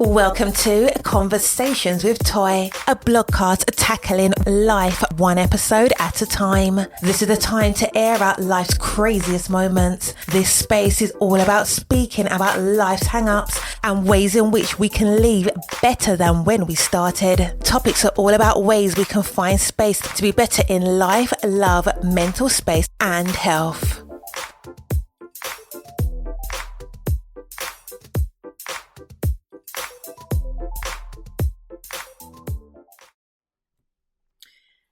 Welcome to Conversations with Toy, a blogcast tackling life one episode at a time. This is the time to air out life's craziest moments. This space is all about speaking about life's hang-ups and ways in which we can leave better than when we started. Topics are all about ways we can find space to be better in life, love, mental space, and health.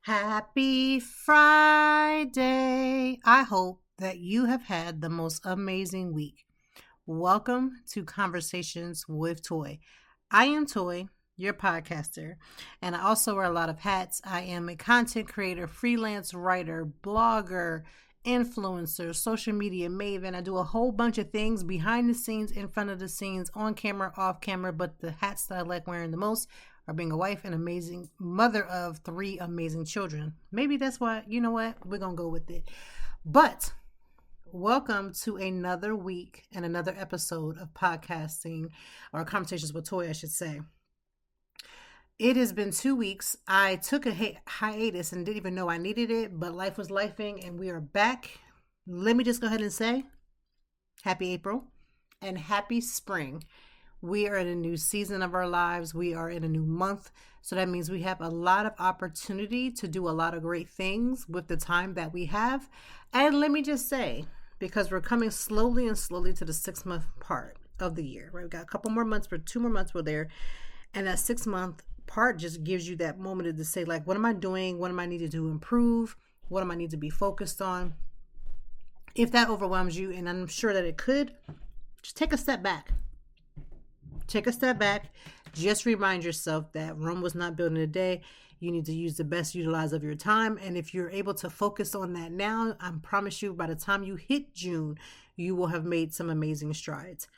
Happy Friday. I hope that you have had the most amazing week. Welcome to Conversations with Toy. I am Toy, your podcaster, and I also wear a lot of hats. I am a content creator, freelance writer, blogger, influencer, social media maven. I do a whole bunch of things behind the scenes, in front of the scenes, on camera, off camera, but the hats that I like wearing the most are being a wife and amazing mother of 3 amazing children. Maybe that's why, you know what, we're going to go with it. But welcome to another week and another episode of podcasting, or Conversations with Toy, I should say. It has been 2 weeks. I took a hiatus and didn't even know I needed it, but life was lifing and we are back. Let me just go ahead and say happy April and happy spring. We are in a new season of our lives. We are in a new month. So that means we have a lot of opportunity to do a lot of great things with the time that we have. And let me just say, because we're coming slowly to the 6-month part of the year, right? We've got a couple more months, but 2 more months we're there. And that 6-month part just gives you that moment to say, like, what am I doing? What am I needing to improve? What am I need to be focused on? If that overwhelms you, and I'm sure that it could, just take a step back. Take a step back. Just remind yourself that Rome was not built in a day. You need to use the best utilize of your time. And if you're able to focus on that now, I promise you by the time you hit June, you will have made some amazing strides.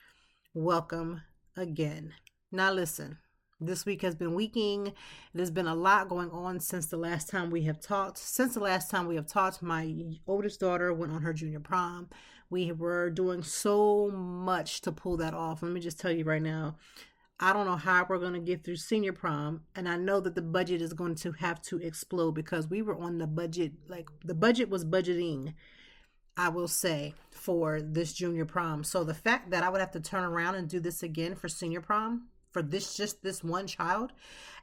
Welcome again. Now listen, this week has been weeking. There's been a lot going on since the last time we have talked. My oldest daughter went on her junior prom. We were doing so much to pull that off. Let me just tell you right now, I don't know how we're going to get through senior prom. And I know that the budget is going to have to explode because we were on the budget. Like the budget was budgeting, I will say, for this junior prom. So the fact that I would have to turn around and do this again for senior prom for this one child,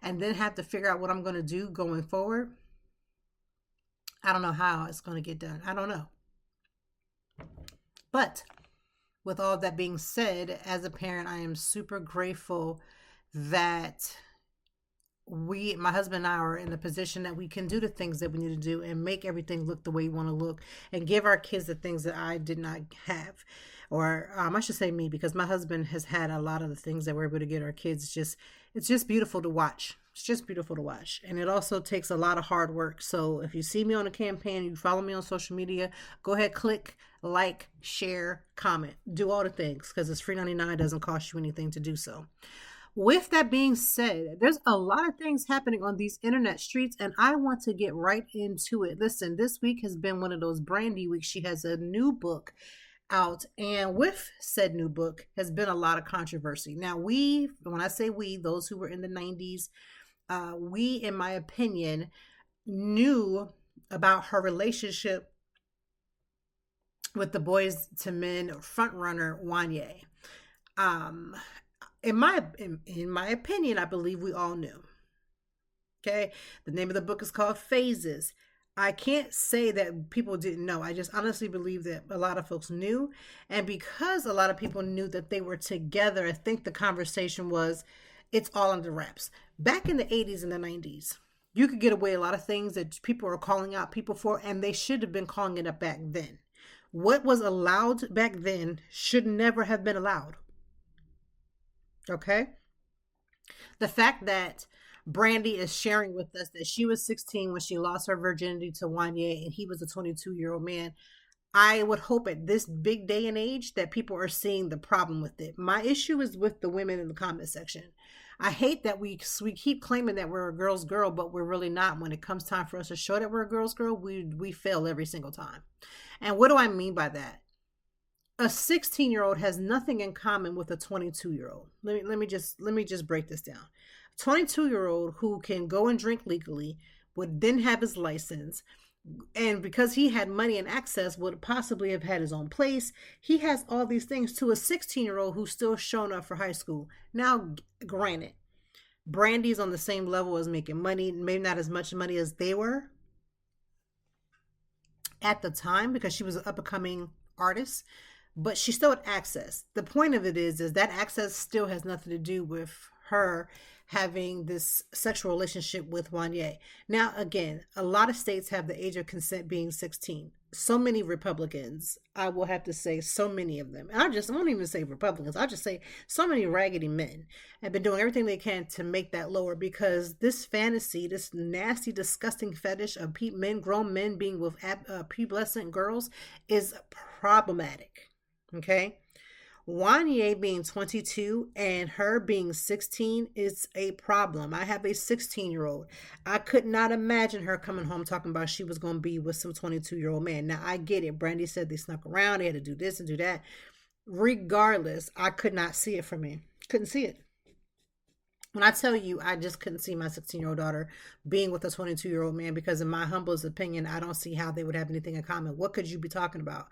and then have to figure out what I'm going to do going forward, I don't know how it's going to get done. I don't know. But with all that being said, as a parent, I am super grateful that my husband and I are in the position that we can do the things that we need to do and make everything look the way we want to look and give our kids the things that I did not have. Or I should say me, because my husband has had a lot of the things that we're able to get our kids. It's just beautiful to watch. It's just beautiful to watch. And it also takes a lot of hard work. So if you see me on a campaign, you follow me on social media, go ahead, click, like, share, comment, do all the things, because it's free $99. It doesn't cost you anything to do so. With that being said, there's a lot of things happening on these internet streets, and I want to get right into it. Listen, this week has been one of those Brandy weeks. She has a new book out, and with said new book has been a lot of controversy. Now, when I say we, those who were in the 90s, we, in my opinion, knew about her relationship with the Boys to Men frontrunner Wanye. In my opinion, I believe we all knew. Okay, the name of the book is called Phases. I can't say that people didn't know. I just honestly believe that a lot of folks knew. And because a lot of people knew that they were together, I think the conversation was, it's all under wraps. Back in the 80s and the 90s, you could get away a lot of things that people are calling out people for, and they should have been calling it up back then. What was allowed back then should never have been allowed. Okay? The fact that Brandy is sharing with us that she was 16 when she lost her virginity to Wanye and he was a 22-year-old man, I would hope at this big day and age that people are seeing the problem with it. My issue is with the women in the comment section. I hate that we keep claiming that we're a girl's girl, but we're really not. When it comes time for us to show that we're a girl's girl, we fail every single time. And what do I mean by that? A 16-year-old has nothing in common with a 22-year-old. Let me just break this down. 22-year-old who can go and drink legally would then have his license, and because he had money and access would possibly have had his own place. He has all these things to a 16-year-old who's still showing up for high school. Now, granted, Brandy's on the same level as making money, maybe not as much money as they were at the time because she was an up and coming artist, but she still had access. The point of it is that access still has nothing to do with her having this sexual relationship with Wanye. Now, again, a lot of states have the age of consent being 16. So many Republicans, I will have to say, so many of them, and I won't even say Republicans, I'll just say so many raggedy men have been doing everything they can to make that lower, because this fantasy, this nasty, disgusting fetish of men, grown men being with pubescent girls is problematic. Okay? Wanye being 22 and her being 16 is a problem. I have a 16-year-old. I could not imagine her coming home talking about she was going to be with some 22-year-old man. Now, I get it. Brandy said they snuck around. They had to do this and do that. Regardless, I could not see it for me. Couldn't see it. When I tell you, I just couldn't see my 16-year-old daughter being with a 22-year-old man, because in my humblest opinion, I don't see how they would have anything in common. What could you be talking about?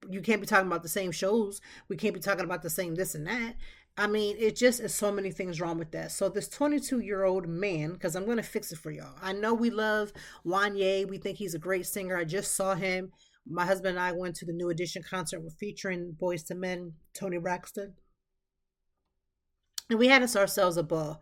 You can't be talking about the same shows. We can't be talking about the same this and that. I mean, it just is so many things wrong with that. So this 22-year-old man, because I'm going to fix it for y'all. I know we love Wanye. We think he's a great singer. I just saw him. My husband and I went to the New Edition concert featuring Boyz II Men, Tony Braxton. And we had ourselves a ball.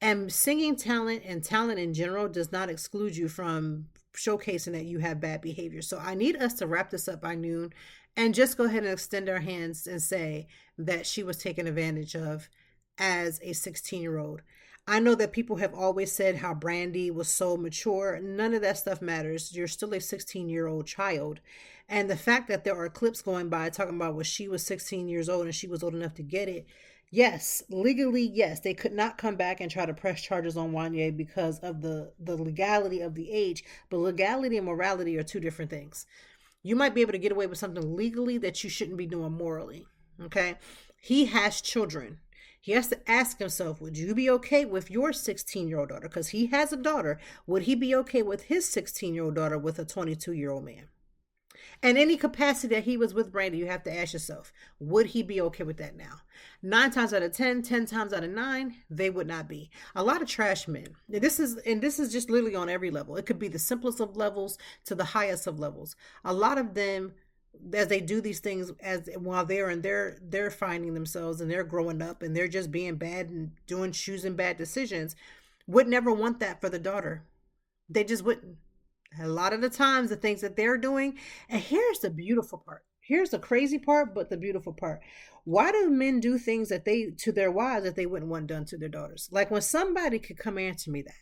And singing talent and talent in general does not exclude you from showcasing that you have bad behavior. So I need us to wrap this up by noon and just go ahead and extend our hands and say that she was taken advantage of as a 16-year-old. I know that people have always said how Brandy was so mature. None of that stuff matters. You're still a 16-year-old child. And the fact that there are clips going by talking about when she was 16 years old and she was old enough to get it. Yes, legally, yes. They could not come back and try to press charges on Wanye because of the legality of the age. But legality and morality are two different things. You might be able to get away with something legally that you shouldn't be doing morally. Okay? He has children. He has to ask himself, would you be okay with your 16-year-old daughter? Because he has a daughter. Would he be okay with his 16-year-old daughter with a 22-year-old man? And any capacity that he was with Brandy, you have to ask yourself, would he be okay with that now? 9 times out of 10, 10 times out of 9, they would not be. A lot of trash men. This is just literally on every level. It could be the simplest of levels to the highest of levels. A lot of them, as they do these things, as while they're finding themselves and they're growing up and they're just being bad and choosing bad decisions, would never want that for the daughter. They just wouldn't. A lot of the times, the things that they're doing, and here's the beautiful part. Here's the crazy part, but the beautiful part. Why do men do things that they to their wives that they wouldn't want done to their daughters? Like when somebody could come answer me that.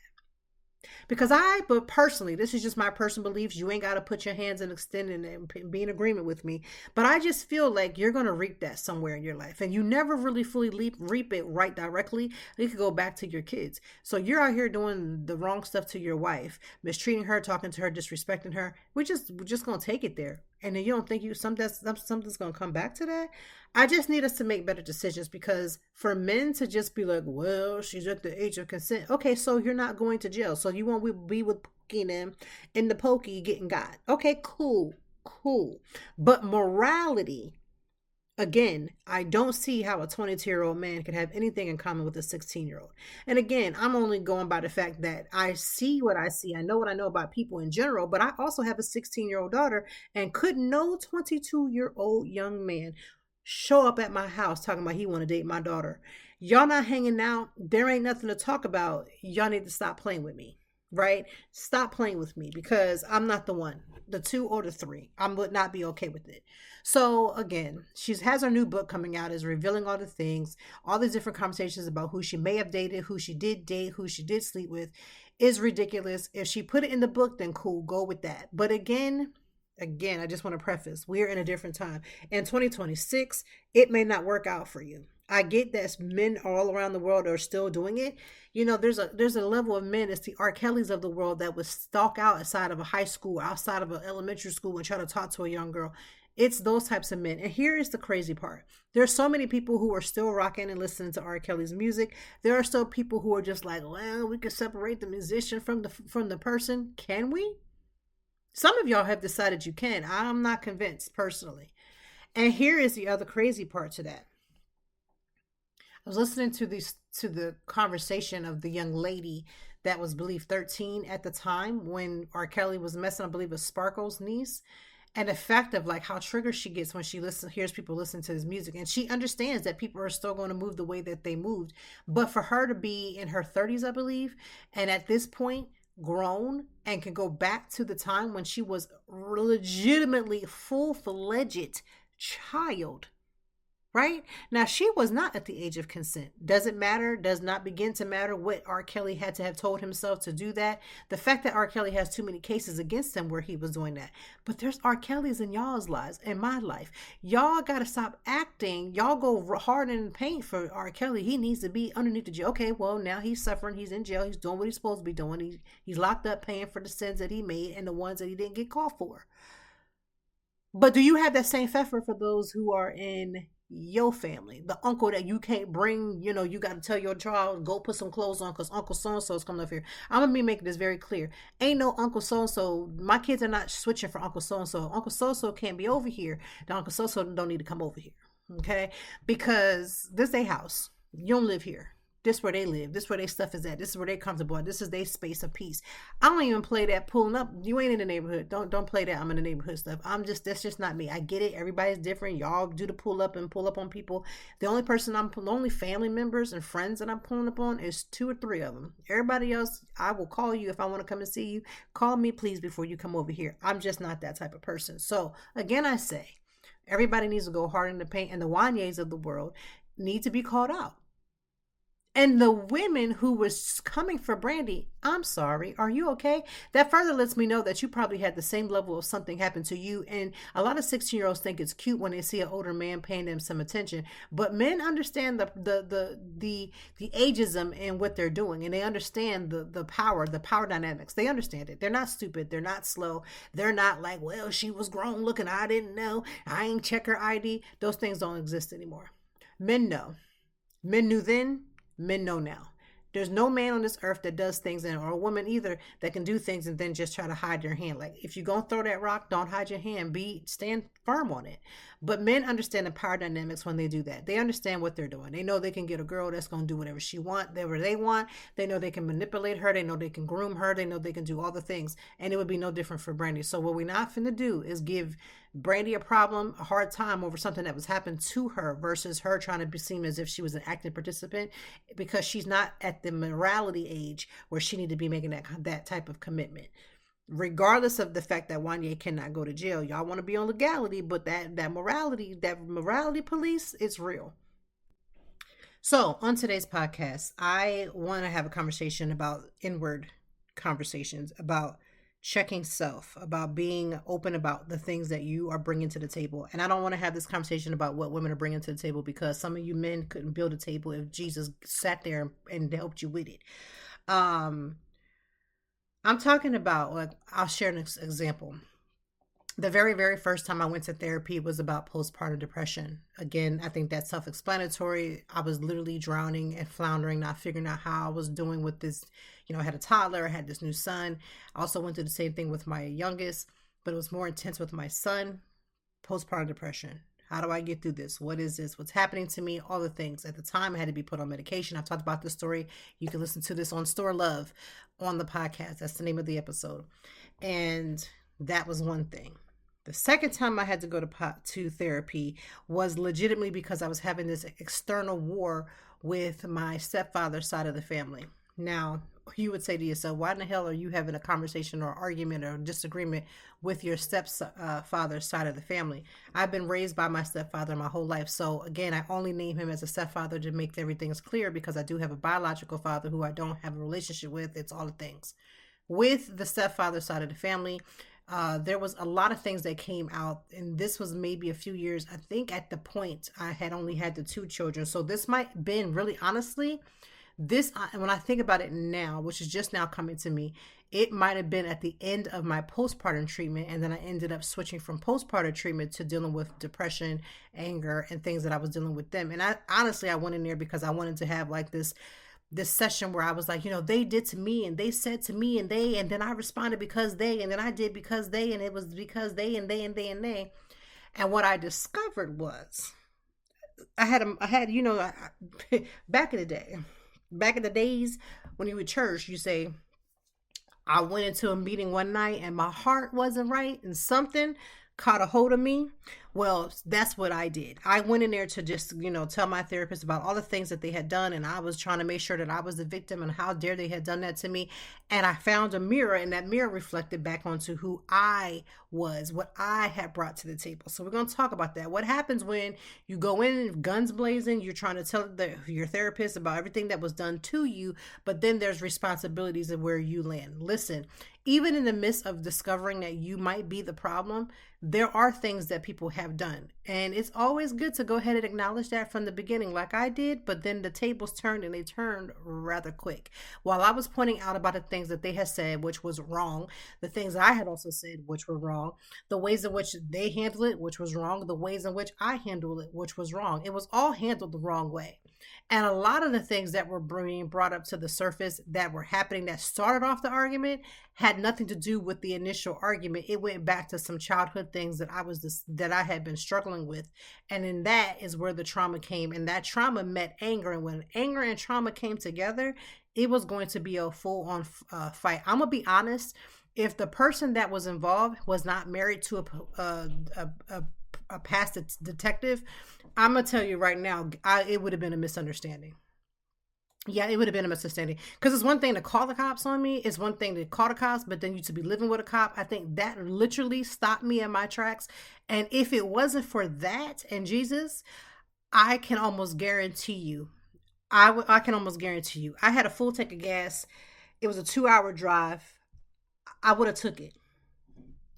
Because but personally, this is just my personal beliefs. You ain't got to put your hands and extend and be in agreement with me. But I just feel like you're going to reap that somewhere in your life. And you never really fully reap it right directly. It could go back to your kids. So you're out here doing the wrong stuff to your wife, mistreating her, talking to her, disrespecting her. We're just going to take it there. And then you don't think something's going to come back to that? I just need us to make better decisions, because for men to just be like, well, she's at the age of consent. Okay, so you're not going to jail. So you won't be with them in the pokey getting got. Okay, cool. But morality, again, I don't see how a 22-year-old man could have anything in common with a 16-year-old. And again, I'm only going by the fact that I see what I see. I know what I know about people in general, but I also have a 16-year-old daughter, and could no 22-year-old young man show up at my house talking about he want to date my daughter. Y'all not hanging out. There ain't nothing to talk about. Y'all need to stop playing with me, right? Stop playing with me, because I'm not the one, the 2 or the 3. I would not be okay with it. So again, she has her new book coming out, is revealing all the things, all these different conversations about who she may have dated, who she did date, who she did sleep with, is ridiculous. If she put it in the book, then cool, go with that. But again, I just want to preface, we're in a different time. In 2026, it may not work out for you. I get that men all around the world are still doing it. You know, there's a level of men, it's the R. Kellys of the world, that would stalk outside of a high school, outside of an elementary school, and try to talk to a young girl. It's those types of men. And here is the crazy part. There's so many people who are still rocking and listening to R. Kelly's music. There are still people who are just like, well, we can separate the musician from the person. Can we? Some of y'all have decided you can. I'm not convinced personally. And here is the other crazy part to that. I was listening to the conversation of the young lady that was, believed 13 at the time when R. Kelly was messing, I believe, with Sparkle's niece. And the fact of like how triggered she gets when she hears people listen to his music. And she understands that people are still going to move the way that they moved. But for her to be in her 30s, I believe, and at this point, grown and can go back to the time when she was legitimately full-fledged child. Right? Now, she was not at the age of consent. Does it matter? Does not begin to matter what R. Kelly had to have told himself to do that. The fact that R. Kelly has too many cases against him where he was doing that. But there's R. Kelly's in y'all's lives, in my life. Y'all got to stop acting. Y'all go hard in the paint for R. Kelly. He needs to be underneath the jail. Okay, well, now he's suffering. He's in jail. He's doing what he's supposed to be doing. He's locked up paying for the sins that he made and the ones that he didn't get caught for. But do you have that same favor for those who are in your family? The uncle that you can't bring, you got to tell your child, go put some clothes on because Uncle So-and-so is coming up here. I'm going to be making this very clear. Ain't no Uncle So-and-so. My kids are not switching for Uncle So-and-so. Uncle So-and-so can't be over here. The Uncle So-and-so don't need to come over here. Okay? Because this is their house. You don't live here. This is where they live. This is where their stuff is at. This is where they're comfortable at. This is their space of peace. I don't even play that pulling up. You ain't in the neighborhood. Don't play that. I'm in the neighborhood stuff. That's just not me. I get it. Everybody's different. Y'all do the pull up and pull up on people. The only family members and friends that I'm pulling up on is 2 or 3 of them. Everybody else, I will call you if I want to come and see you. Call me, please, before you come over here. I'm just not that type of person. So again, I say, everybody needs to go hard in the paint, and the Wanyes of the world need to be called out. And the women who was coming for Brandy, I'm sorry, are you okay? That further lets me know that you probably had the same level of something happen to you. And a lot of 16-year-olds think it's cute when they see an older man paying them some attention. But men understand the ageism in what they're doing. And they understand the power dynamics. They understand it. They're not stupid. They're not slow. They're not like, well, she was grown looking. I didn't know. I ain't check her ID. Those things don't exist anymore. Men know. Men knew then. Men know now. There's no man on this earth that does things, or a woman either, that can do things and then just try to hide their hand. Like, if you're going to throw that rock, don't hide your hand. Stand firm on it. But men understand the power dynamics when they do that. They understand what they're doing. They know they can get a girl that's going to do whatever she wants, whatever they want. They know they can manipulate her. They know they can groom her. They know they can do all the things. And it would be no different for Brandy. So what we're not finna do is give Brandy a hard time over something that was happened to her versus her trying to be seen as if she was an active participant, because she's not at the morality age where she need to be making that type of commitment. Regardless of the fact that Wanya cannot go to jail, y'all want to be on legality, but that morality police is real. So on today's podcast, I want to have a conversation about inward conversations, about checking self, about being open about the things that you are bringing to the table. And I don't want to have this conversation about what women are bringing to the table, because some of you men couldn't build a table if Jesus sat there and helped you with it. I'm talking about, like, I'll share an example. The very, very first time I went to therapy was about postpartum depression. Again, I think that's self-explanatory. I was literally drowning and floundering, not figuring out how I was doing with this. I had a toddler, I had this new son. I also went through the same thing with my youngest, but it was more intense with my son. Postpartum depression. How do I get through this? What is this? What's happening to me? All the things. At the time, I had to be put on medication. I've talked about this story. You can listen to this on Store Love on the podcast. That's the name of the episode. And that was one thing. The second time I had to go to therapy was legitimately because I was having this external war with my stepfather's side of the family. Now, you would say to yourself, why in the hell are you having a conversation or argument or disagreement with your stepfather's side of the family? I've been raised by my stepfather my whole life. So again, I only name him as a stepfather to make everything clear, because I do have a biological father who I don't have a relationship with. It's all the things. With the stepfather side of the family, there was a lot of things that came out, and this was maybe a few years. I think at the point I had only had the 2 children. So this might have been really honestly When I think about it now, which is just now coming to me, it might have been at the end of my postpartum treatment. And then I ended up switching from postpartum treatment to dealing with depression, anger, and things that I was dealing with them. And I went in there because I wanted to have like this session where I was like, they did to me and they said to me and then I responded because they, and then I did because they, and it was because they and they and they and they. And what I discovered was I had, back in the days when you were church, you say, I went into a meeting one night and my heart wasn't right and something caught a hold of me. Well, that's what I did. I went in there to just, tell my therapist about all the things that they had done. And I was trying to make sure that I was the victim and how dare they had done that to me. And I found a mirror, and that mirror reflected back onto who I was, what I had brought to the table. So we're going to talk about that. What happens when you go in guns blazing, you're trying to tell your therapist about everything that was done to you, but then there's responsibilities of where you land. Listen, even in the midst of discovering that you might be the problem, there are things that people have done. And it's always good to go ahead and acknowledge that from the beginning, like I did, but then the tables turned, and they turned rather quick. While I was pointing out about the things that they had said, which was wrong, the things I had also said, which were wrong, the ways in which they handled it, which was wrong, the ways in which I handled it, which was wrong. It was all handled the wrong way. And a lot of the things that were being brought up to the surface that were happening that started off the argument had nothing to do with the initial argument. It went back to some childhood things that I had been struggling with. And then that is where the trauma came. And that trauma met anger. And when anger and trauma came together, it was going to be a full-on fight. I'm going to be honest. If the person that was involved was not married to a past detective, I'm going to tell you right now, it would have been a misunderstanding. Yeah, it would have been a misunderstanding. Because it's one thing to call the cops on me. It's one thing to call the cops, but then you to be living with a cop. I think that literally stopped me in my tracks. And if it wasn't for that and Jesus, I can almost guarantee you, I can almost guarantee you, I had a full tank of gas. It was a 2-hour drive. I would have took it.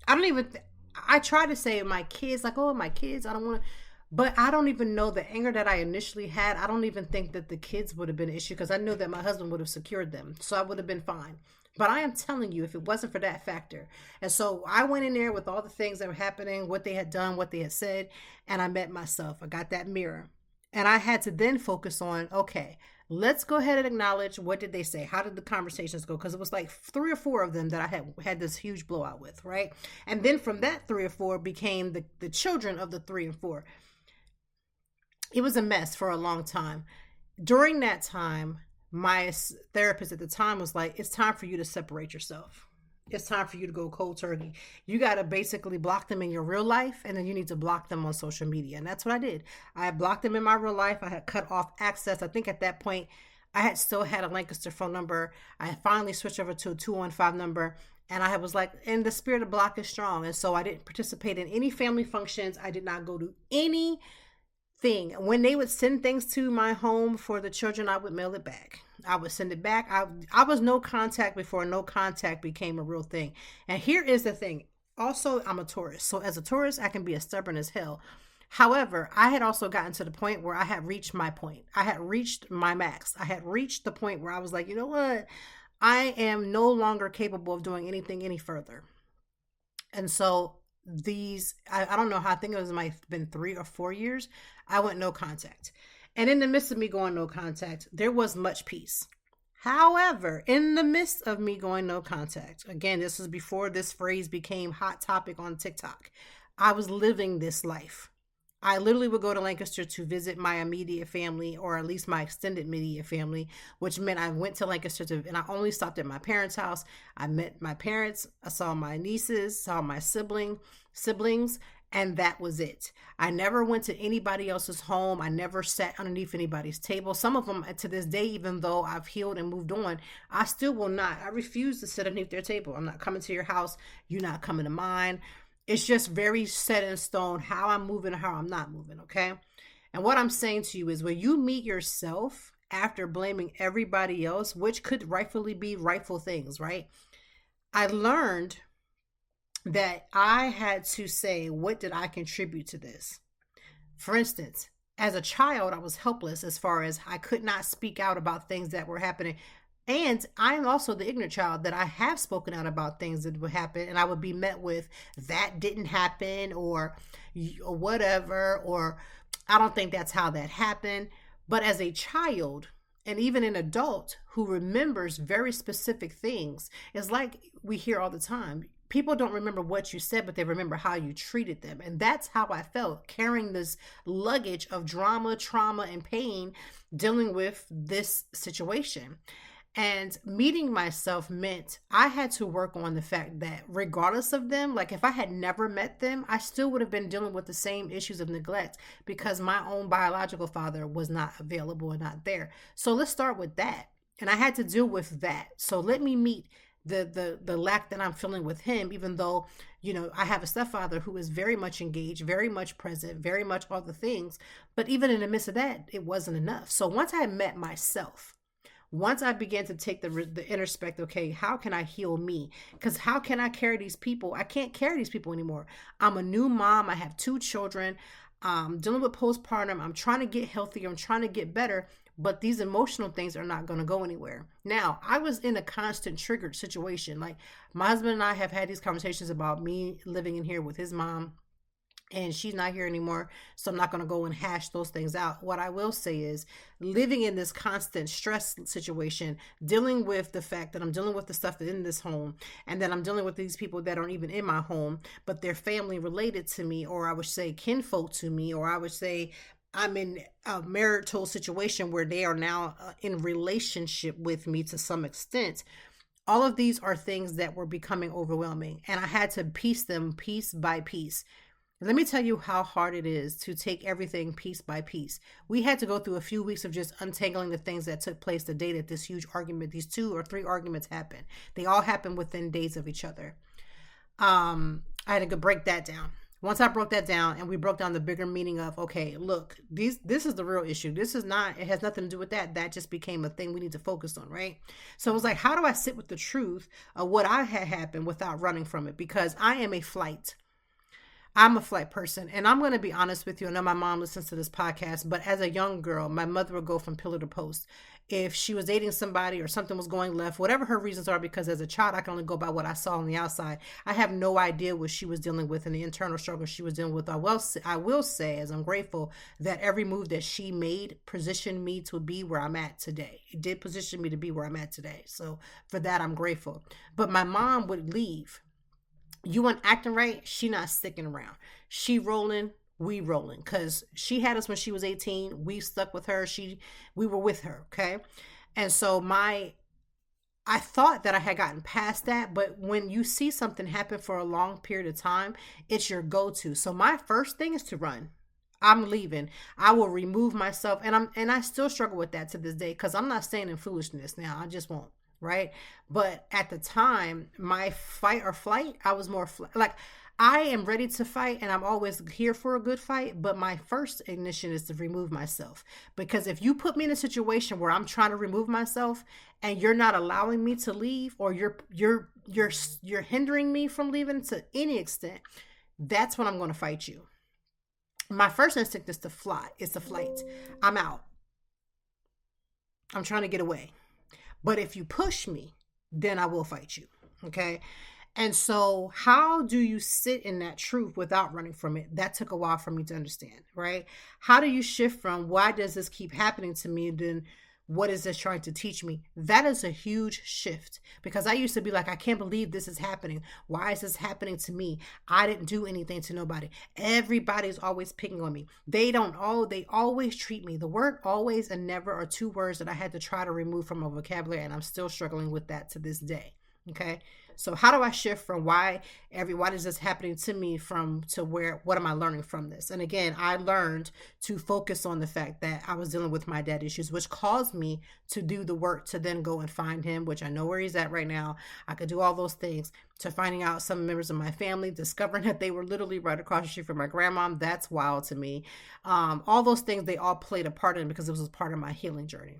I try to say my kids, like, oh, my kids, I don't want to, but I don't even know the anger that I initially had. I don't even think that the kids would have been an issue because I know that my husband would have secured them. So I would have been fine. But I am telling you, if it wasn't for that factor. And so I went in there with all the things that were happening, what they had done, what they had said, and I met myself. I got that mirror. And I had to then focus on, okay, let's go ahead and acknowledge, what did they say? How did the conversations go? Because it was like 3 or 4 of them that I had this huge blowout with, right? And then from that 3 or 4 became the children of the 3 and 4. It was a mess for a long time. During that time, my therapist at the time was like, it's time for you to separate yourself. It's time for you to go cold turkey. You got to basically block them in your real life, and then you need to block them on social media. And that's what I did. I blocked them in my real life. I had cut off access. I think at that point, I had still had a Lancaster phone number. I finally switched over to a 215 number. And I was like, and the spirit of block is strong. And so I didn't participate in any family functions. I did not go to anything. When they would send things to my home for the children, I would mail it back. I would send it back. I was no contact before no contact became a real thing. And here is the thing. Also, I'm a Taurus. So as a Taurus, I can be as stubborn as hell. However, I had also gotten to the point where I had reached my point. I had reached my max. I had reached the point where I was like, you know what? I am no longer capable of doing anything any further. And so I don't know how, I think it might have been 3 or 4 years, I went no contact. And in the midst of me going no contact, there was much peace. However, in the midst of me going no contact, again, this was before this phrase became hot topic on TikTok, I was living this life. I literally would go to Lancaster to visit my immediate family, or at least my extended immediate family, which meant I went to Lancaster and I only stopped at my parents' house. I met my parents. I saw my nieces, saw my siblings, and that was it. I never went to anybody else's home. I never sat underneath anybody's table. Some of them to this day, even though I've healed and moved on, I still will not. I refuse to sit underneath their table. I'm not coming to your house. You're not coming to mine. It's just very set in stone how I'm moving and how I'm not moving, okay? And what I'm saying to you is when you meet yourself after blaming everybody else, which could rightfully be rightful things, right? I learned that I had to say, what did I contribute to this? For instance, As a child, I was helpless as far as I could not speak out about things that were happening. And I'm also the ignorant child that I have spoken out about things that would happen, and I would be met with that didn't happen or whatever, or I don't think that's how that happened. But as a child, and even an adult who remembers very specific things, it's like we hear all the time. People don't remember what you said, but they remember how you treated them. And that's how I felt, carrying this luggage of drama, trauma, and pain, dealing with this situation. And meeting myself meant I had to work on the fact that regardless of them, like if I had never met them, I still would have been dealing with the same issues of neglect because my own biological father was not available and not there. So let's start with that. And I had to deal with that. So let me meet the lack that I'm feeling with him, even though, I have a stepfather who is very much engaged, very much present, very much all the things. But even in the midst of that, it wasn't enough. So once I met myself, once I began to take the introspect, okay, how can I heal me? Because how can I carry these people? I can't carry these people anymore. I'm a new mom. I have 2 children. I'm dealing with postpartum. I'm trying to get healthier. I'm trying to get better. But these emotional things are not going to go anywhere. Now, I was in a constant triggered situation. Like my husband and I have had these conversations about me living in here with his mom. And she's not here anymore, so I'm not going to go and hash those things out. What I will say is living in this constant stress situation, dealing with the fact that I'm dealing with the stuff that's in this home, and that I'm dealing with these people that aren't even in my home, but they're family related to me, or I would say kinfolk to me, or I would say I'm in a marital situation where they are now in relationship with me to some extent. All of these are things that were becoming overwhelming, and I had to piece them piece by piece. Let me tell you how hard it is to take everything piece by piece. We had to go through a few weeks of just untangling the things that took place the day that this huge argument, these 2 or 3 arguments happened. They all happened within days of each other. I had to go break that down. Once I broke that down and we broke down the bigger meaning of, okay, look, this is the real issue. This is not, it has nothing to do with that. That just became a thing we need to focus on, right? So it was like, how do I sit with the truth of what I had happened without running from it? Because I'm a flight person, and I'm going to be honest with you. I know my mom listens to this podcast, but as a young girl, my mother would go from pillar to post. If she was dating somebody or something was going left, whatever her reasons are, because as a child, I can only go by what I saw on the outside. I have no idea what she was dealing with and the internal struggle she was dealing with. I will say, as I'm grateful that every move that she made positioned me to be where I'm at today. It did position me to be where I'm at today. So for that, I'm grateful. But my mom would leave. You weren't acting right, she not sticking around. She rolling, we rolling. Because she had us when she was 18. We stuck with her. We were with her, okay? And so I thought that I had gotten past that, but when you see something happen for a long period of time, it's your go-to. So my first thing is to run. I'm leaving. I will remove myself. And I still struggle with that to this day because I'm not staying in foolishness now. I just won't. Right. But at the time, my fight or flight, I was more like I am ready to fight and I'm always here for a good fight. But my first ignition is to remove myself, because if you put me in a situation where I'm trying to remove myself and you're not allowing me to leave, or you're hindering me from leaving to any extent, that's when I'm going to fight you. My first instinct is to fly. It's a flight. I'm out. I'm trying to get away. But if you push me, then I will fight you. Okay. And so how do you sit in that truth without running from it? That took a while for me to understand, right? How do you shift from why does this keep happening to me? Then what is this trying to teach me? That is a huge shift, because I used to be like, I can't believe this is happening. Why is this happening to me? I didn't do anything to nobody. Everybody's always picking on me. They always treat me. The word always and never are 2 words that I had to try to remove from my vocabulary. And I'm still struggling with that to this day. Okay. So how do I shift from why is this happening to me to where, what am I learning from this? And again, I learned to focus on the fact that I was dealing with my dad issues, which caused me to do the work to then go and find him, which I know where he's at right now. I could do all those things, to finding out some members of my family, discovering that they were literally right across the street from my grandma. That's wild to me. All those things, they all played a part in it because it was part of my healing journey.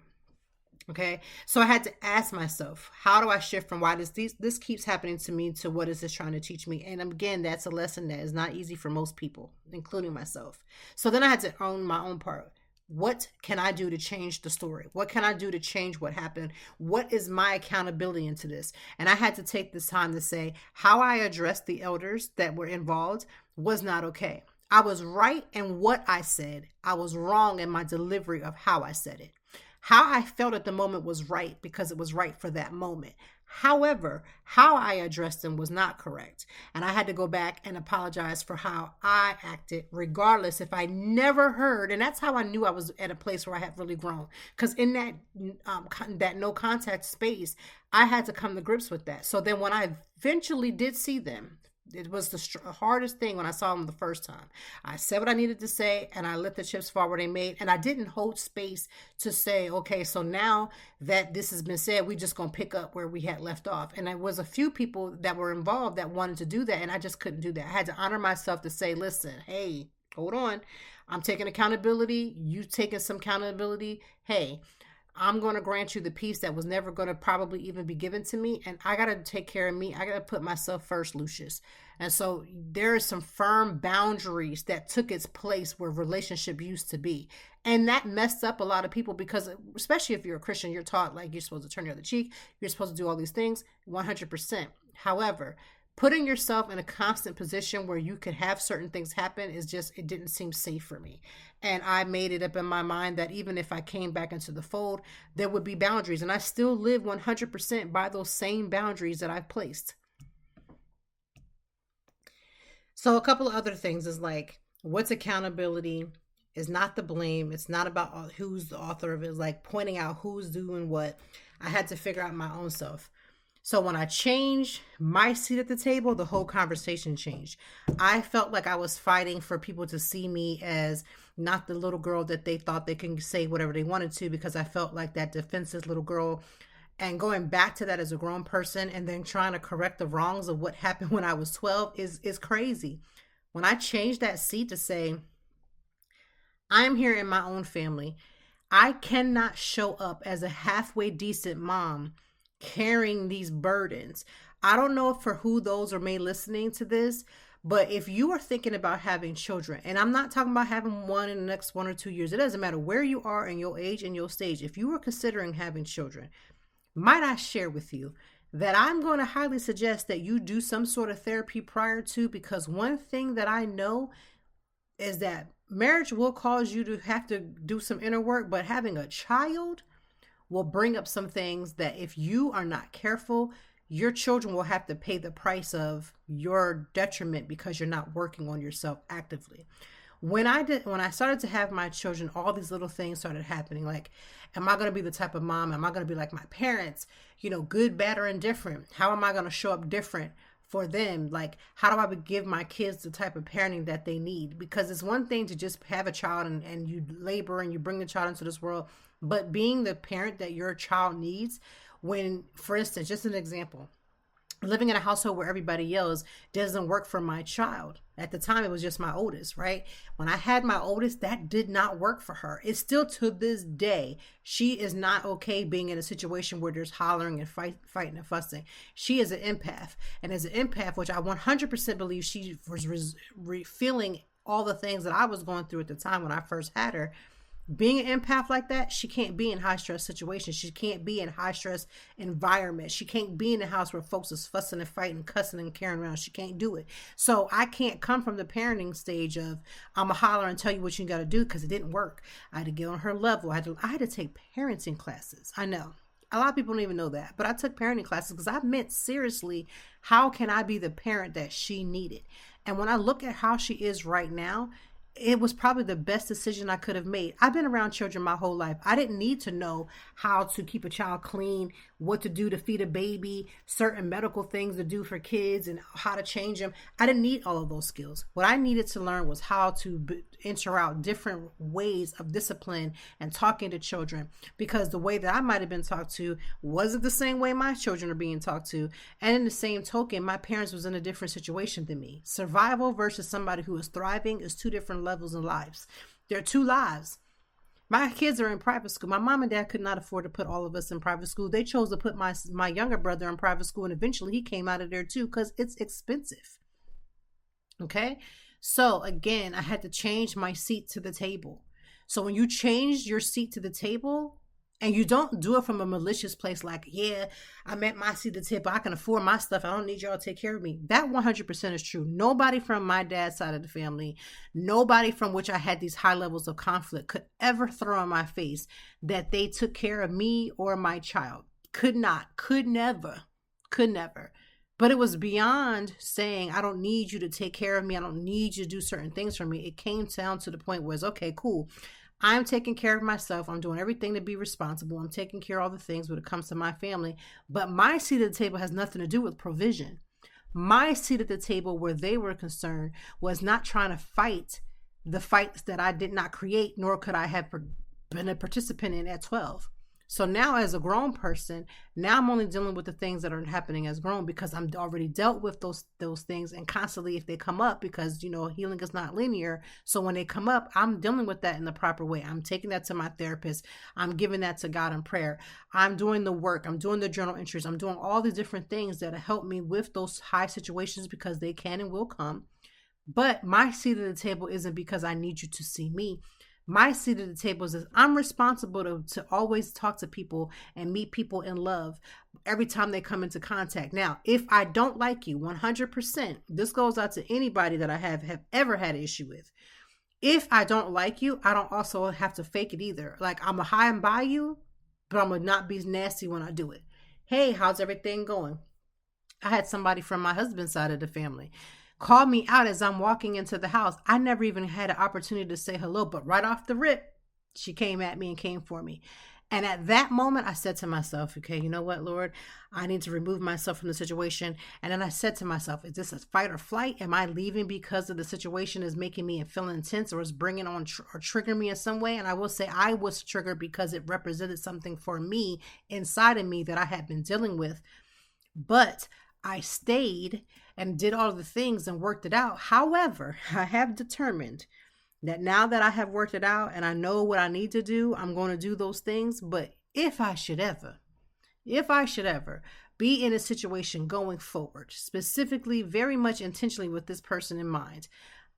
Okay. So I had to ask myself, how do I shift from why this keeps happening to me to what is this trying to teach me? And again, that's a lesson that is not easy for most people, including myself. So then I had to own my own part. What can I do to change the story? What can I do to change what happened? What is my accountability into this? And I had to take this time to say how I addressed the elders that were involved was not okay. I was right in what I said. I was wrong in my delivery of how I said it. How I felt at the moment was right because it was right for that moment. However, how I addressed them was not correct. And I had to go back and apologize for how I acted, regardless if I never heard. And that's how I knew I was at a place where I had really grown. Because in that no contact space, I had to come to grips with that. So then when I eventually did see them, it was the hardest thing when I saw them the first time. I said what I needed to say, and I let the chips fall where they made. And I didn't hold space to say, okay, so now that this has been said, we just going to pick up where we had left off. And there was a few people that were involved that wanted to do that, and I just couldn't do that. I had to honor myself to say, listen, hey, hold on. I'm taking accountability. You taking some accountability. Hey, I'm going to grant you the peace that was never going to probably even be given to me. And I got to take care of me. I got to put myself first, Lucius. And so there are some firm boundaries that took its place where relationship used to be. And that messed up a lot of people because, especially if you're a Christian, you're taught like you're supposed to turn the other cheek. You're supposed to do all these things 100%. However, putting yourself in a constant position where you could have certain things happen it didn't seem safe for me. And I made it up in my mind that even if I came back into the fold, there would be boundaries. And I still live 100% by those same boundaries that I've placed. So a couple of other things is like, what's accountability? Is not the blame. It's not about who's the author of it. It's like pointing out who's doing what. I had to figure out my own self. So when I changed my seat at the table, the whole conversation changed. I felt like I was fighting for people to see me as not the little girl that they thought they can say whatever they wanted to, because I felt like that defensive little girl. And going back to that as a grown person and then trying to correct the wrongs of what happened when I was 12 is crazy. When I changed that seat to say, I'm here in my own family. I cannot show up as a halfway decent mom carrying these burdens. I don't know for who those are made listening to this, but if you are thinking about having children, and I'm not talking about having one in the next 1 or 2 years, it doesn't matter where you are in your age and your stage. If you are considering having children, might I share with you that I'm going to highly suggest that you do some sort of therapy prior to, because one thing that I know is that marriage will cause you to have to do some inner work, but having a child will bring up some things that if you are not careful, your children will have to pay the price of your detriment because you're not working on yourself actively. When I started to have my children, all these little things started happening. Like, am I going to be the type of mom? Am I going to be like my parents? Good, bad, or indifferent? How am I going to show up different for them? Like, how do I give my kids the type of parenting that they need? Because it's one thing to just have a child and you labor and you bring the child into this world, but being the parent that your child needs when, for instance, just an example, living in a household where everybody yells doesn't work for my child. At the time, it was just my oldest, right? When I had my oldest, that did not work for her. It's still to this day. She is not okay being in a situation where there's hollering and fighting and fussing. She is an empath. And as an empath, which I 100% believe she was feeling all the things that I was going through at the time when I first had her, being an empath like that, she can't be in high stress situations. She can't be in high stress environments. She can't be in a house where folks is fussing and fighting, cussing and carrying around. She can't do it. So I can't come from the parenting stage of I'm a holler and tell you what you got to do, because it didn't work. I had to get on her level. I had to take parenting classes. I know a lot of people don't even know that, but I took parenting classes because I meant seriously, how can I be the parent that she needed? And when I look at how she is right now, it was probably the best decision I could have made. I've been around children my whole life. I didn't need to know how to keep a child clean, what to do to feed a baby, certain medical things to do for kids, and how to change them. I didn't need all of those skills. What I needed to learn was how to enter out different ways of discipline and talking to children, because the way that I might have been talked to wasn't the same way my children are being talked to. And in the same token, my parents was in a different situation than me. Survival versus somebody who is thriving is two different levels in lives. There are two lives. My kids are in private school. My mom and dad could not afford to put all of us in private school. They chose to put my younger brother in private school, and eventually he came out of there too because it's expensive. Okay? So again, I had to change my seat to the table. So when you change your seat to the table, and you don't do it from a malicious place like, yeah, I'm at my seat at the table, I can afford my stuff, I don't need y'all to take care of me. That 100% is true. Nobody from my dad's side of the family, nobody from which I had these high levels of conflict could ever throw in my face that they took care of me or my child. Could not, could never. But it was beyond saying, I don't need you to take care of me. I don't need you to do certain things for me. It came down to the point where it's, okay, cool. I'm taking care of myself. I'm doing everything to be responsible. I'm taking care of all the things when it comes to my family. But my seat at the table has nothing to do with provision. My seat at the table where they were concerned was not trying to fight the fights that I did not create, nor could I have been a participant in at 12. So now as a grown person, now I'm only dealing with the things that are happening as grown because I'm already dealt with those things, and constantly if they come up, because healing is not linear. So when they come up, I'm dealing with that in the proper way. I'm taking that to my therapist. I'm giving that to God in prayer. I'm doing the work. I'm doing the journal entries. I'm doing all these different things that help me with those high situations because they can and will come. But my seat at the table isn't because I need you to see me. My seat at the table is I'm responsible to always talk to people and meet people in love every time they come into contact. Now, if I don't like you, 100%, this goes out to anybody that I have ever had an issue with. If I don't like you, I don't also have to fake it either. Like, I'm a high and by you, but I'm going to not be nasty when I do it. Hey, how's everything going? I had somebody from my husband's side of the family call me out as I'm walking into the house. I never even had an opportunity to say hello, but right off the rip, she came at me and came for me. And at that moment, I said to myself, okay, you know what, Lord, I need to remove myself from the situation. And then I said to myself, is this a fight or flight? Am I leaving because of the situation is making me feel intense or is bringing on or triggering me in some way? And I will say I was triggered because it represented something for me inside of me that I had been dealing with. But I stayed and did all of the things and worked it out. However, I have determined that now that I have worked it out and I know what I need to do, I'm going to do those things. But if I should ever be in a situation going forward, specifically very much intentionally with this person in mind,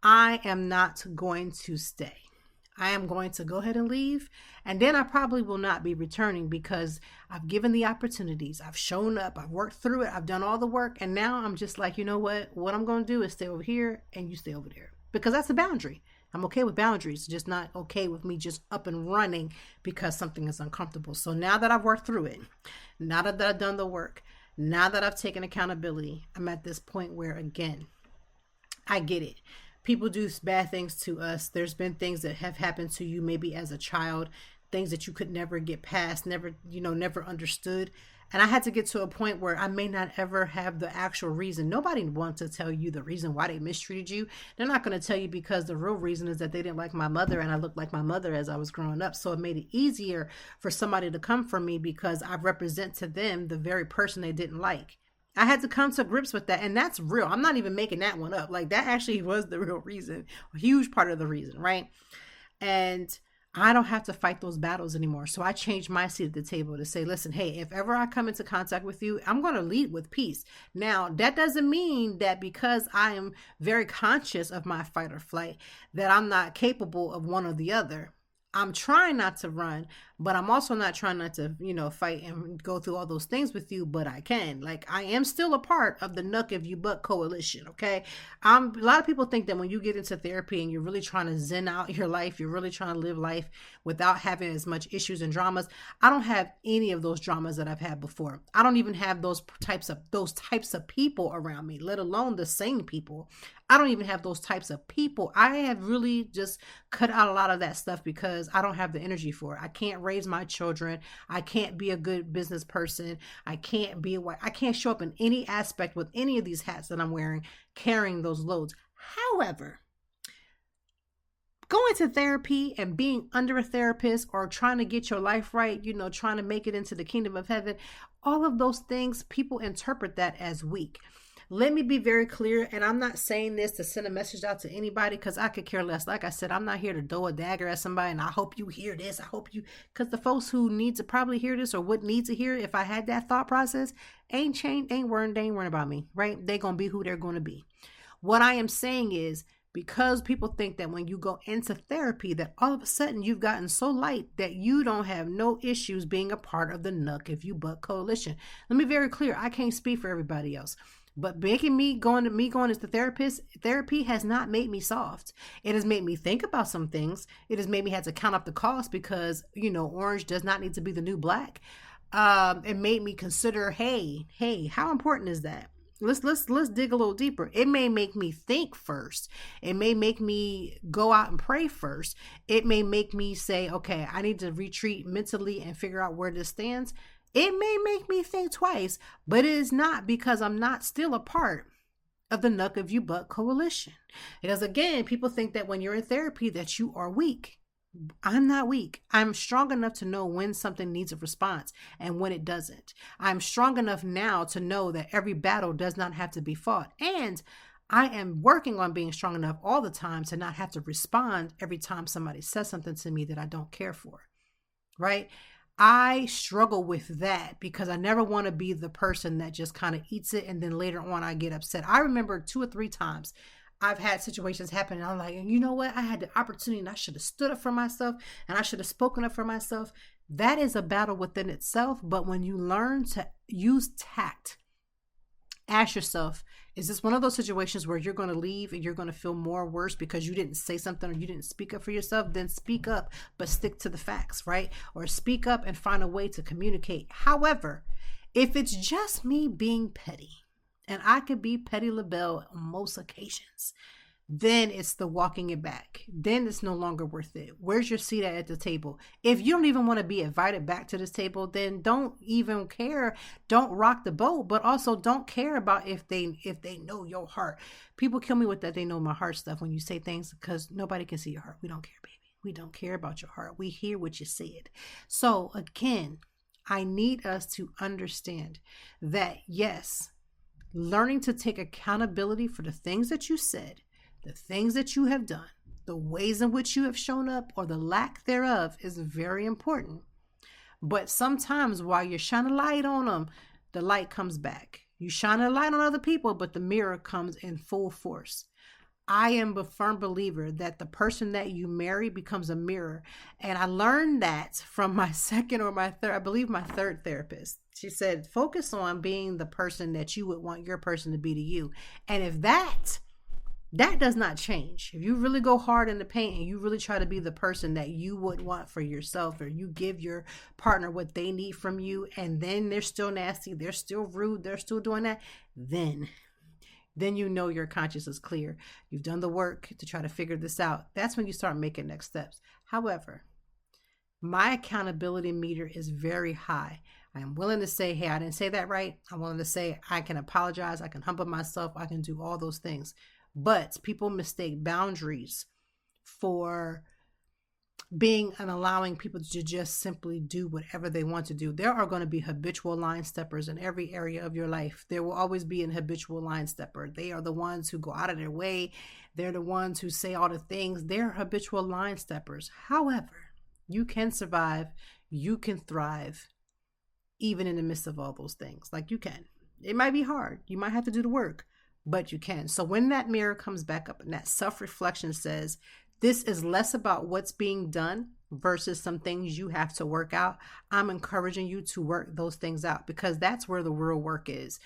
I am not going to stay. I am going to go ahead and leave. And then I probably will not be returning because I've given the opportunities. I've shown up. I've worked through it. I've done all the work. And now I'm just like, you know what? What I'm going to do is stay over here and you stay over there. Because that's a boundary. I'm okay with boundaries, just not okay with me just up and running because something is uncomfortable. So now that I've worked through it, now that I've done the work, now that I've taken accountability, I'm at this point where, again, I get it. People do bad things to us. There's been things that have happened to you maybe as a child, things that you could never get past, never understood. And I had to get to a point where I may not ever have the actual reason. Nobody wants to tell you the reason why they mistreated you. They're not going to tell you because the real reason is that they didn't like my mother and I looked like my mother as I was growing up. So it made it easier for somebody to come for me because I represent to them the very person they didn't like. I had to come to grips with that. And that's real. I'm not even making that one up. Like, that actually was the real reason, a huge part of the reason, right? And I don't have to fight those battles anymore. So I changed my seat at the table to say, listen, hey, if ever I come into contact with you, I'm going to lead with peace. Now, that doesn't mean that because I am very conscious of my fight or flight, that I'm not capable of one or the other. I'm trying not to run, but I'm also not trying not to, fight and go through all those things with you, but I can. Like, I am still a part of the Nuck If You Buck coalition, okay? A lot of people think that when you get into therapy and you're really trying to zen out your life, you're really trying to live life without having as much issues and dramas. I don't have any of those dramas that I've had before. I don't even have those types of people around me, let alone the same people. I don't even have those types of people. I have really just cut out a lot of that stuff because I don't have the energy for it. I can't raise my children. I can't be a good business person. I can't be a wife. I can't show up in any aspect with any of these hats that I'm wearing, carrying those loads. However, going to therapy and being under a therapist or trying to get your life right, trying to make it into the kingdom of heaven, all of those things, people interpret that as weak. Let me be very clear, and I'm not saying this to send a message out to anybody because I could care less. Like I said, I'm not here to throw a dagger at somebody and I hope you hear this. I hope you, because the folks who need to probably hear this or would need to hear it if I had that thought process ain't changed, ain't worrying about me, right? They gonna be who they're gonna be. What I am saying is, because people think that when you go into therapy that all of a sudden you've gotten so light that you don't have no issues being a part of the Nuck If You Buck coalition. Let me be very clear, I can't speak for everybody else. But making me going as the therapist, therapy has not made me soft. It has made me think about some things. It has made me have to count up the cost because, orange does not need to be the new black. It made me consider, hey, how important is that? Let's dig a little deeper. It may make me think first. It may make me go out and pray first. It may make me say, okay, I need to retreat mentally and figure out where this stands. It may make me think twice, but it is not because I'm not still a part of the Nuck If You Buck coalition. Because again, people think that when you're in therapy that you are weak. I'm not weak. I'm strong enough to know when something needs a response and when it doesn't. I'm strong enough now to know that every battle does not have to be fought. And I am working on being strong enough all the time to not have to respond every time somebody says something to me that I don't care for. Right? I struggle with that because I never want to be the person that just kind of eats it and then later on I get upset. I remember 2 or 3 times I've had situations happen and I'm like, you know what? I had the opportunity and I should have stood up for myself and I should have spoken up for myself. That is a battle within itself. But when you learn to use tact, ask yourself, is this one of those situations where you're going to leave and you're going to feel more worse because you didn't say something or you didn't speak up for yourself? Then speak up, but stick to the facts, right? Or speak up and find a way to communicate. However, if it's just me being petty, and I could be Petty LaBelle on most occasions, then it's the walking it back. Then it's no longer worth it. Where's your seat at the table? If you don't even want to be invited back to this table, then don't even care. Don't rock the boat, but also don't care about if they know your heart. People kill me with that they know my heart stuff when you say things because nobody can see your heart. We don't care, baby. We don't care about your heart. We hear what you said. So again, I need us to understand that yes, learning to take accountability for the things that you said, the things that you have done, the ways in which you have shown up or the lack thereof is very important. But sometimes while you're shining a light on them, the light comes back. You shine a light on other people, but the mirror comes in full force. I am a firm believer that the person that you marry becomes a mirror. And I learned that from my second or my third, I believe my third therapist. She said, focus on being the person that you would want your person to be to you. And if that does not change, if you really go hard in the paint and you really try to be the person that you would want for yourself, or you give your partner what they need from you, and then they're still nasty, they're still rude, they're still doing that, then you know your conscience is clear. You've done the work to try to figure this out. That's when you start making next steps. However, my accountability meter is very high. I am willing to say, hey, I didn't say that right. I'm willing to say I can apologize. I can humble myself. I can do all those things. But people mistake boundaries for being and allowing people to just simply do whatever they want to do. There are going to be habitual line steppers in every area of your life. There will always be an habitual line stepper. They are the ones who go out of their way. They're the ones who say all the things. They're habitual line steppers. However, you can survive. You can thrive even in the midst of all those things. Like you can. It might be hard. You might have to do the work, but you can. So when that mirror comes back up and that self-reflection says, this is less about what's being done versus some things you have to work out, I'm encouraging you to work those things out because that's where the real work is.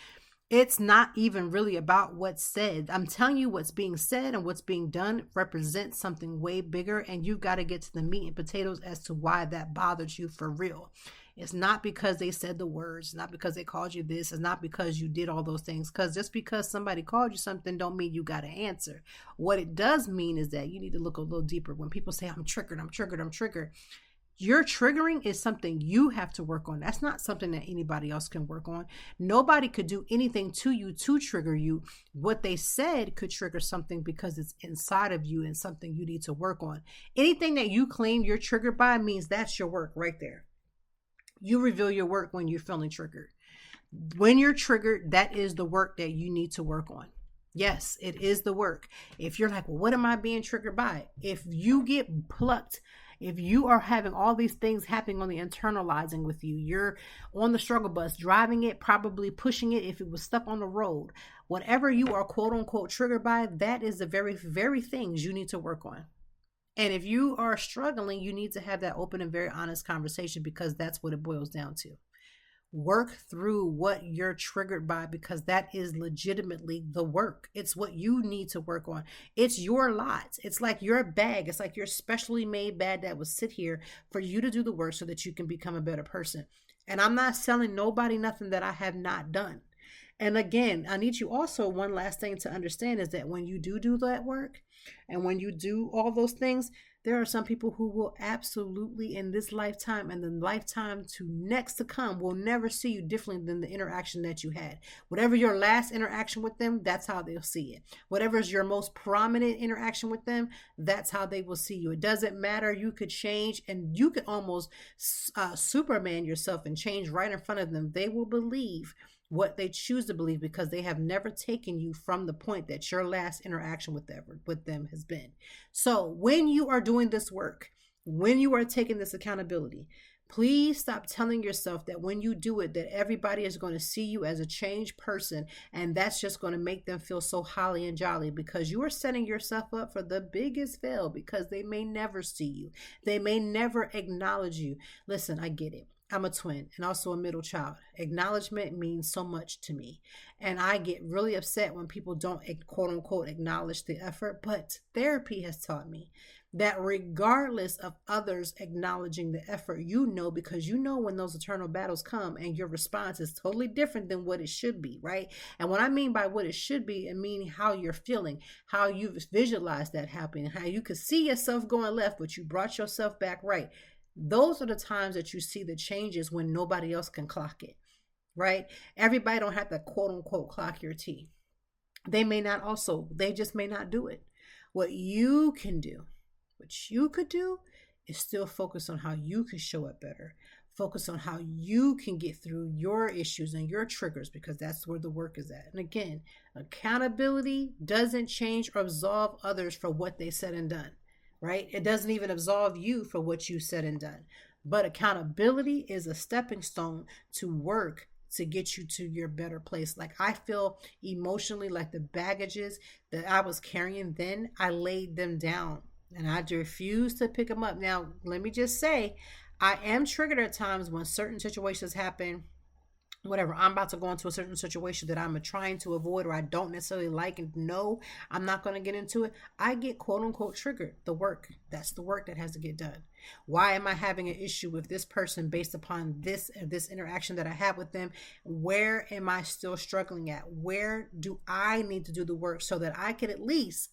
It's not even really about what's said. I'm telling you what's being said and what's being done represents something way bigger, and you've got to get to the meat and potatoes as to why that bothers you for real. It's not because they said the words, not because they called you this, it's not because you did all those things. Because just because somebody called you something don't mean you got to answer. What it does mean is that you need to look a little deeper. When people say, I'm triggered, your triggering is something you have to work on. That's not something that anybody else can work on. Nobody could do anything to you to trigger you. What they said could trigger something because it's inside of you and something you need to work on. Anything that you claim you're triggered by means that's your work right there. You reveal your work when you're feeling triggered. When you're triggered, that is the work that you need to work on. Yes, it is the work. If you're like, well, what am I being triggered by? If you get plucked, if you are having all these things happening on the internalizing with you, you're on the struggle bus, driving it, probably pushing it if it was stuck on the road, whatever you are quote unquote triggered by, that is the very, very things you need to work on. And if you are struggling, you need to have that open and very honest conversation, because that's what it boils down to. Work through what you're triggered by, because that is legitimately the work. It's what you need to work on. It's your lot. It's like your bag. It's like your specially made bag that will sit here for you to do the work so that you can become a better person. And I'm not selling nobody nothing that I have not done. And again, I need you also, one last thing to understand is that when you do that work and when you do all those things, there are some people who will absolutely in this lifetime and the lifetime to next to come will never see you differently than the interaction that you had. Whatever your last interaction with them, that's how they'll see it. Whatever is your most prominent interaction with them, that's how they will see you. It doesn't matter. You could change and you could almost Superman yourself and change right in front of them. They will believe what they choose to believe, because they have never taken you from the point that your last interaction with them has been. So when you are doing this work, when you are taking this accountability, please stop telling yourself that when you do it, that everybody is going to see you as a changed person, and that's just going to make them feel so holly and jolly, because you are setting yourself up for the biggest fail, because they may never see you. They may never acknowledge you. Listen, I get it. I'm a twin and also a middle child. Acknowledgement means so much to me. And I get really upset when people don't quote unquote acknowledge the effort. But therapy has taught me that regardless of others acknowledging the effort, because you know when those eternal battles come and your response is totally different than what it should be, right? And what I mean by what it should be, I mean how you're feeling, how you've visualized that happening, how you could see yourself going left, but you brought yourself back right. Those are the times that you see the changes when nobody else can clock it, right? Everybody don't have to quote unquote clock your T. They just may not do it. What you could do is still focus on how you can show up better. Focus on how you can get through your issues and your triggers, because that's where the work is at. And again, accountability doesn't change or absolve others for what they said and done. Right? It doesn't even absolve you for what you said and done. But accountability is a stepping stone to work to get you to your better place. Like I feel emotionally like the baggages that I was carrying then, I laid them down and I refused to pick them up. Now, let me just say, I am triggered at times when certain situations happen. Whatever, I'm about to go into a certain situation that I'm trying to avoid or I don't necessarily like and know I'm not going to get into it. I get quote unquote triggered. That's the work that has to get done. Why am I having an issue with this person based upon this interaction that I have with them? Where am I still struggling at? Where do I need to do the work so that I can at least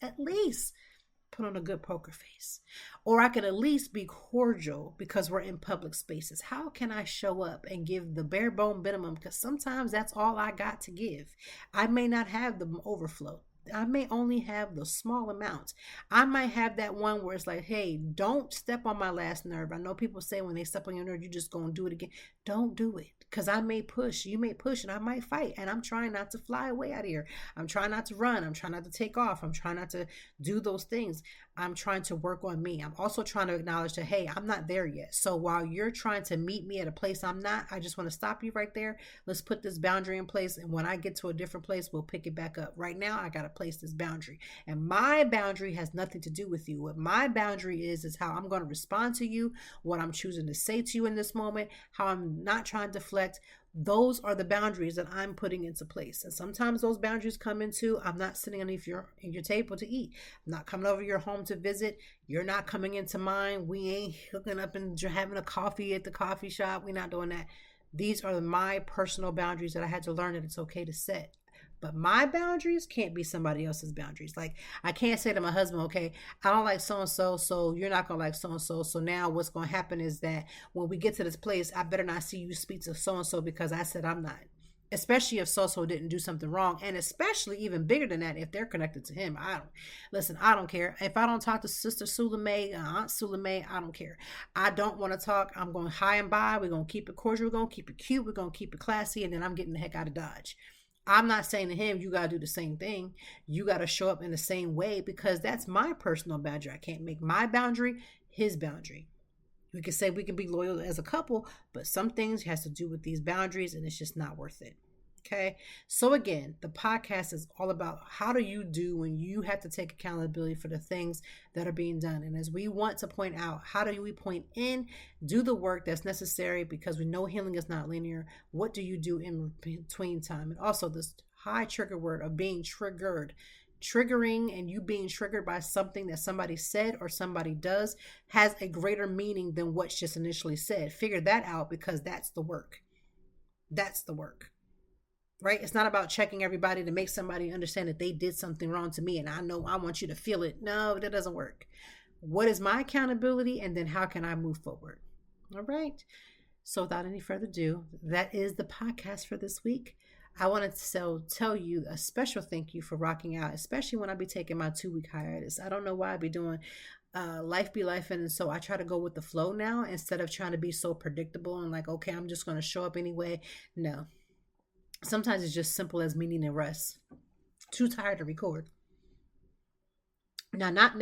put on a good poker face? Or I can at least be cordial because we're in public spaces. How can I show up and give the bare bone minimum? Because sometimes that's all I got to give. I may not have the overflow. I may only have the small amount. I might have that one where it's like, hey, don't step on my last nerve. I know people say when they step on your nerve, you're just going to do it again. Don't do it. Because I may push, you may push, and I might fight. And I'm trying not to fly away out of here. I'm trying not to run. I'm trying not to take off. I'm trying not to do those things. I'm trying to work on me. I'm also trying to acknowledge that, hey, I'm not there yet. So while you're trying to meet me at a place I'm not, I just want to stop you right there. Let's put this boundary in place. And when I get to a different place, we'll pick it back up. Right now, I got to place this boundary. And my boundary has nothing to do with you. What my boundary is how I'm going to respond to you, what I'm choosing to say to you in this moment, how I'm not trying to deflect. Those are the boundaries that I'm putting into place. And sometimes those boundaries come into, I'm not sitting underneath your table to eat. I'm not coming over your home to visit. You're not coming into mine. We ain't hooking up and having a coffee at the coffee shop. We're not doing that. These are my personal boundaries that I had to learn that it's okay to set. But my boundaries can't be somebody else's boundaries. Like I can't say to my husband, okay, I don't like so-and-so, so you're not going to like so-and-so. So now what's going to happen is that when we get to this place, I better not see you speak to so-and-so because I said I'm not. especially if so-so didn't do something wrong, and especially even bigger than that, if they're connected to him. I don't care. If I don't talk to Sister Suleiman, Aunt Suleiman, I don't care. I don't want to talk. I'm going high and by. We're going to keep it cordial. We're going to keep it cute. We're going to keep it classy, and then I'm getting the heck out of Dodge. I'm not saying to him, you got to do the same thing. You got to show up in the same way, because that's my personal boundary. I can't make my boundary his boundary. We can say we can be loyal as a couple, but some things has to do with these boundaries, and it's just not worth it. Okay. So again, the podcast is all about how do you do when you have to take accountability for the things that are being done. And as we want to point out, how do we point in, do the work that's necessary, because we know healing is not linear. What do you do in between time? And also this high trigger word of being triggered. Triggering and you being triggered by something that somebody said or somebody does has a greater meaning than what's just initially said. Figure that out, because that's the work. That's the work, right? It's not about checking everybody to make somebody understand that they did something wrong to me and I know I want you to feel it. No, that doesn't work. What is my accountability, and then how can I move forward? All right. So without any further ado, that is the podcast for this week. I wanted to tell you a special thank you for rocking out, especially when I be taking my 2-week hiatus. I don't know why I be doing life be life, and so I try to go with the flow now instead of trying to be so predictable and like, okay, I'm just going to show up anyway. No. Sometimes it's just simple as me needing a rest. Too tired to record. Now, not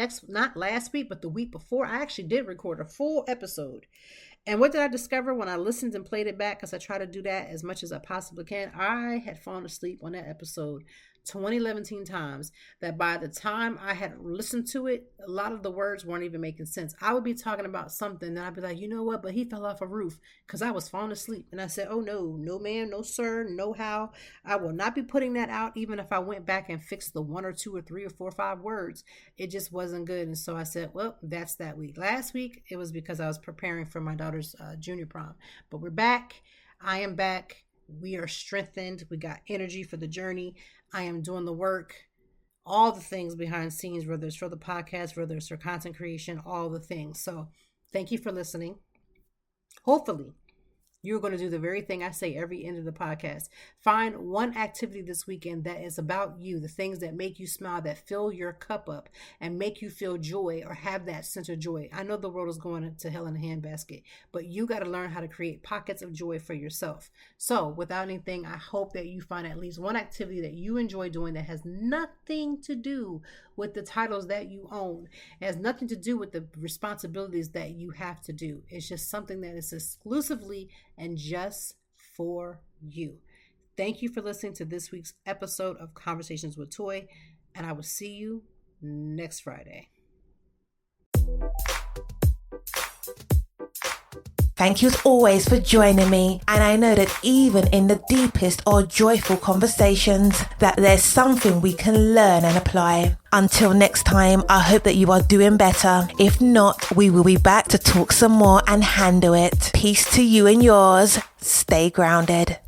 last week, but the week before, I actually did record a full episode. And what did I discover when I listened and played it back? Because I try to do that as much as I possibly can. I had fallen asleep on that episode 20-17 times, that by the time I had listened to it, a lot of the words weren't even making sense. I would be talking about something and I'd be like, you know what, but he fell off a roof, because I was falling asleep. And I said, oh no ma'am, no sir, no how. I will not be putting that out, even if I went back and fixed the 1 or 2 or 3 or 4 or 5 words. It just wasn't good. And so I said, well, that's that week. Last week, it was because I was preparing for my daughter's junior prom. But we're back. I am back. We are strengthened. We got energy for the journey. I am doing the work, all the things behind the scenes, whether it's for the podcast, whether it's for content creation, all the things. So thank you for listening. Hopefully, you're going to do the very thing I say every end of the podcast. Find one activity this weekend that is about you, the things that make you smile, that fill your cup up and make you feel joy or have that sense of joy. I know the world is going to hell in a handbasket, but you got to learn how to create pockets of joy for yourself. So without anything, I hope that you find at least one activity that you enjoy doing that has nothing to do with the titles that you own. It has nothing to do with the responsibilities that you have to do. It's just something that is exclusively and just for you. Thank you for listening to this week's episode of Conversations with Toy, and I will see you next Friday. Thank you as always for joining me. And I know that even in the deepest or joyful conversations, that there's something we can learn and apply. Until next time, I hope that you are doing better. If not, we will be back to talk some more and handle it. Peace to you and yours. Stay grounded.